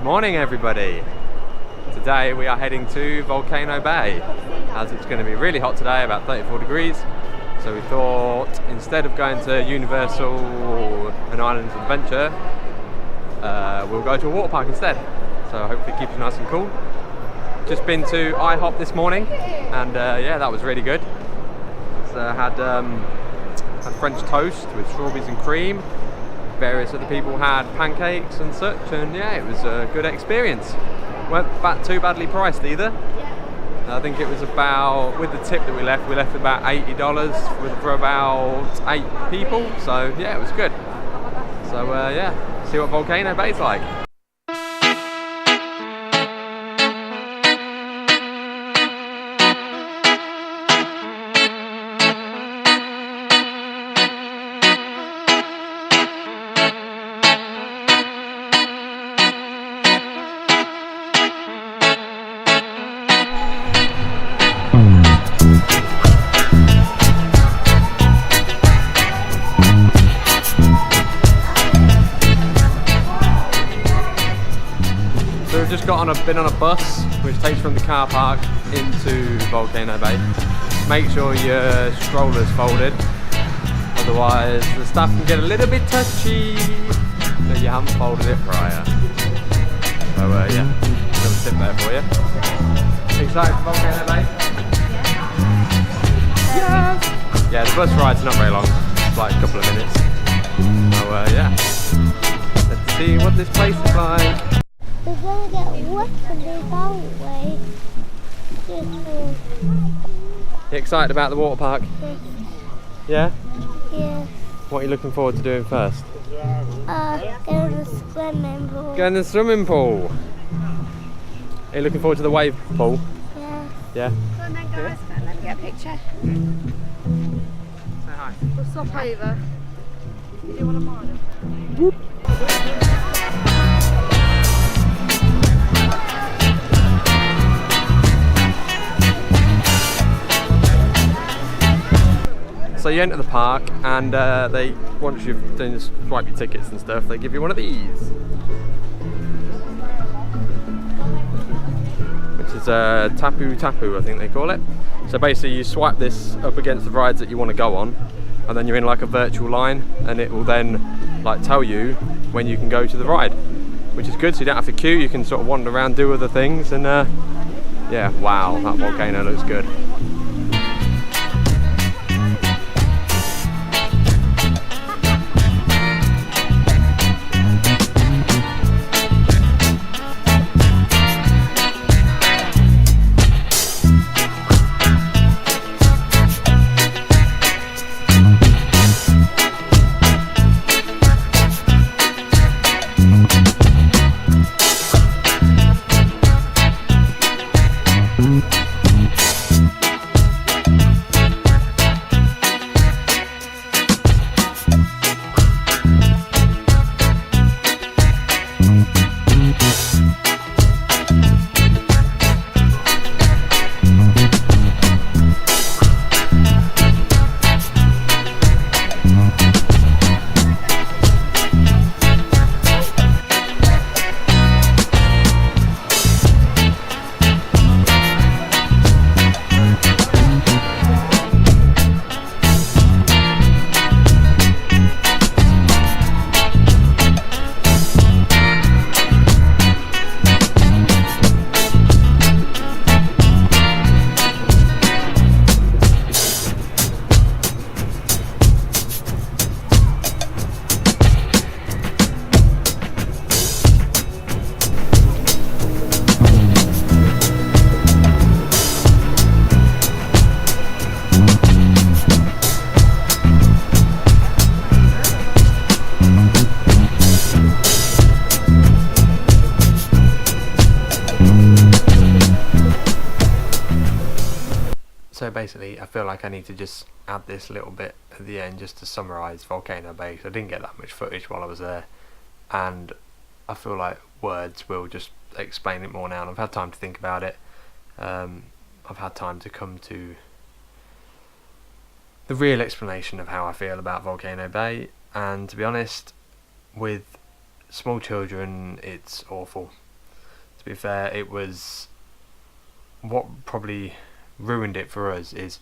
Good morning everybody. Today we are heading to Volcano Bay as it's going to be really hot today, about 34 degrees. So we thought instead of going to Universal and Islands of Adventure, we'll go to a water park instead. So hopefully keep you nice and cool. Just been to IHOP this morning and yeah, that was really good. So had French toast with strawberries and cream. Various other people had pancakes and such, and yeah, it was a good experience. Weren't back too badly priced either. I think it was about, with the tip that we left about $80 for about 8 people. So yeah, it was good. So yeah, see what Volcano Bay's like. Just been on a bus which takes from the car park into Volcano Bay. Make sure your stroller's folded, otherwise the staff can get a little bit touchy that you haven't folded it prior. So yeah, a little tip there for you. Excited for Volcano Bay? Yes! Yeah, the bus ride's not very long, it's like a couple of minutes. So yeah, let's see what this place is like. We're going to get wet and aren't we? You excited about the water park? Yes. Yeah? Yes. What are you looking forward to doing first? Go to the swimming pool. Go in the swimming pool. Are you looking forward to the wave pool? Yeah. Yeah? Come on then guys, let me get a picture. Say hi. We'll swap over. Do you want a mile? So you enter the park and they, once you've done swipe your tickets and stuff, they give you one of these. Which is a Tapu Tapu, I think they call it. So basically you swipe this up against the rides that you want to go on, and then you're in like a virtual line, and it will then like tell you when you can go to the ride. Which is good, so you don't have to queue, you can sort of wander around, do other things, and yeah, wow, that volcano looks good. So basically I feel like I need to just add this little bit at the end just to summarise Volcano Bay, because I didn't get that much footage while I was there, and I feel like words will just explain it more now, and I've had time to think about it. I've had time to come to the real explanation of how I feel about Volcano Bay, and to be honest, with small children it's awful. To be fair, it was what probably ruined it for us is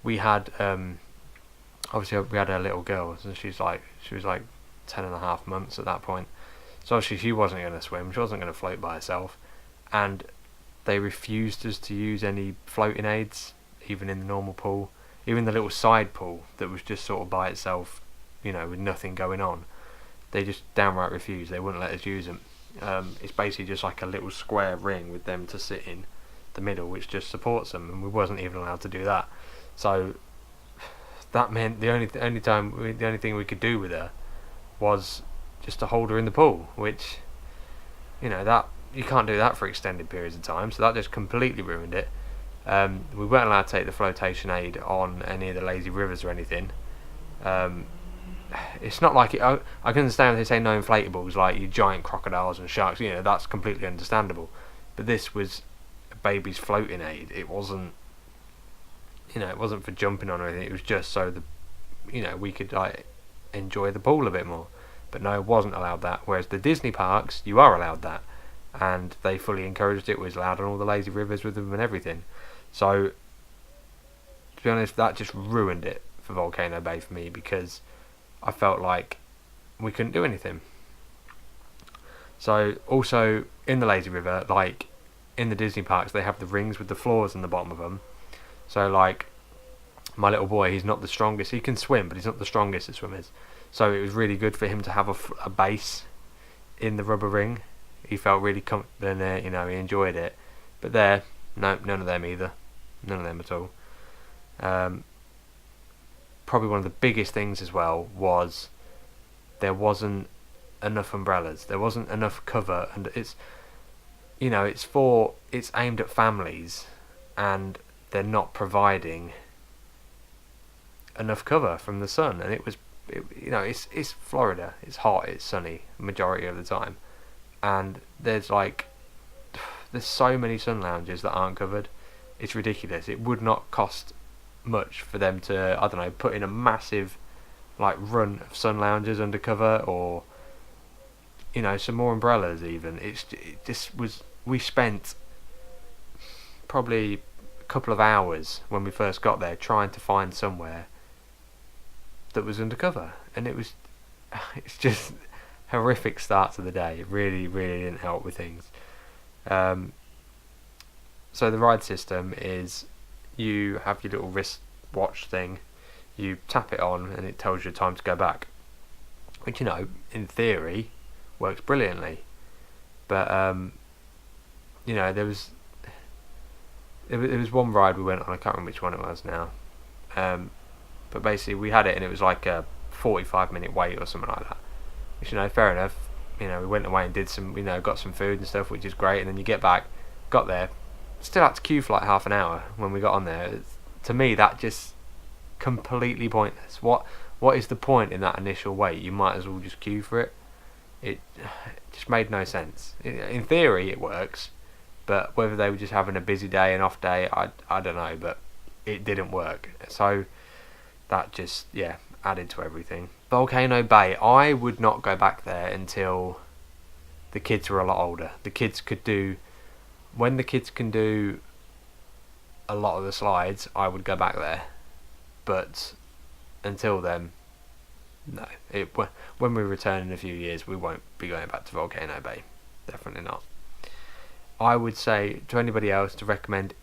we had obviously we had our little girl, and she was like 10.5 months at that point. So obviously she wasn't going to swim, she wasn't going to float by herself, and they refused us to use any floating aids, even in the normal pool, even the little side pool that was just sort of by itself, with nothing going on. They just downright refused. They wouldn't let us use them. It's basically just like a little square ring with them to sit in the middle, which just supports them, and we wasn't even allowed to do that. So that meant the only thing we could do with her was just to hold her in the pool, which that you can't do that for extended periods of time. So that just completely ruined it. We weren't allowed to take the flotation aid on any of the lazy rivers or anything. It's not like I can understand if they say no inflatables, like your giant crocodiles and sharks. That's completely understandable. But this was a baby's floating aid. It wasn't. It wasn't for jumping on or anything. It was just so we could enjoy the pool a bit more. But no, it wasn't allowed that. Whereas the Disney parks, you are allowed that, and they fully encouraged it. It was allowed on all the lazy rivers with them and everything. So to be honest, that just ruined it for Volcano Bay for me, because I felt like we couldn't do anything. So also in the lazy river, like in the Disney parks, they have the rings with the floors in the bottom of them. So like my little boy, he's not the strongest. He can swim, but he's not the strongest of swimmers. So it was really good for him to have a base in the rubber ring. He felt really comfortable in there, he enjoyed it. But there, no, none of them either. None of them at all. Probably one of the biggest things as well was there wasn't enough umbrellas. There wasn't enough cover, and it's aimed at families, and they're not providing enough cover from the sun. And it's Florida, it's hot, it's sunny majority of the time, and there's so many sun lounges that aren't covered. It's ridiculous. It would not cost much for them to, put in a massive run of sun lounges under cover, or some more umbrellas even. We spent probably a couple of hours when we first got there trying to find somewhere that was undercover, and it's just horrific start to the day. It really, really didn't help with things. So the ride system is, you have your little wrist watch thing, you tap it on and it tells you time to go back, which in theory works brilliantly. But there was one ride we went on, I can't remember which one it was now, but basically we had it and it was like a 45-minute wait or something like that, which fair enough. We went away and did some, got some food and stuff, which is great, and then you get back, got there, still had to queue for half an hour when we got on there. To me, that just completely pointless. What is the point in that initial wait? You might as well just queue for it. It just made no sense. In theory it works, but whether they were just having a busy day, an off day, I don't know, but it didn't work. So that just added to everything. Volcano Bay, I would not go back there until the kids were a lot older. When the kids can do a lot of the slides, I would go back there. But until then, no. When we return in a few years, we won't be going back to Volcano Bay. Definitely not. I would say to anybody else to recommend,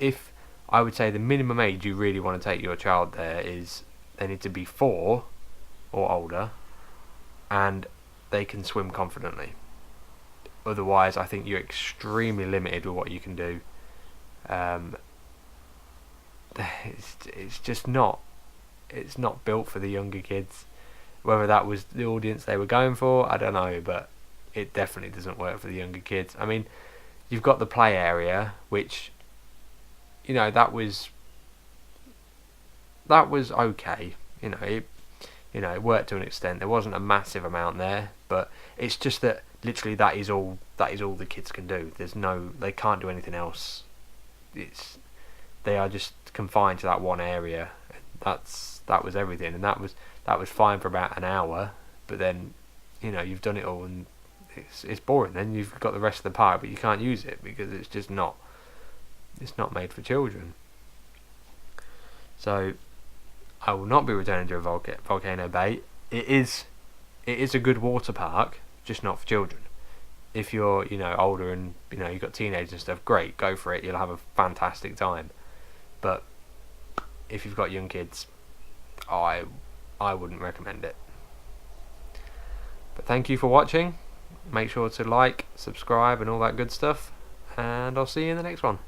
I would say the minimum age you really want to take your child there is they need to be 4 or older, and they can swim confidently. Otherwise, I think you're extremely limited with what you can do. It's just not. It's not built for the younger kids. Whether that was the audience they were going for, I don't know, but it definitely doesn't work for the younger kids. I mean, you've got the play area, which that was okay. It worked to an extent. There wasn't a massive amount there, but it's just that literally that is all the kids can do. They can't do anything else. They are just confined to that one area. That was everything, and that was fine for about an hour. But then, you've done it all, and it's boring. Then you've got the rest of the park, but you can't use it because it's just not. It's not made for children. So I will not be returning to a Volcano Bay. It is a good water park, just not for children. If you're older and you've got teenagers and stuff, great, go for it. You'll have a fantastic time. But if you've got young kids, I wouldn't recommend it. But thank you for watching. Make sure to like, subscribe and all that good stuff, and I'll see you in the next one.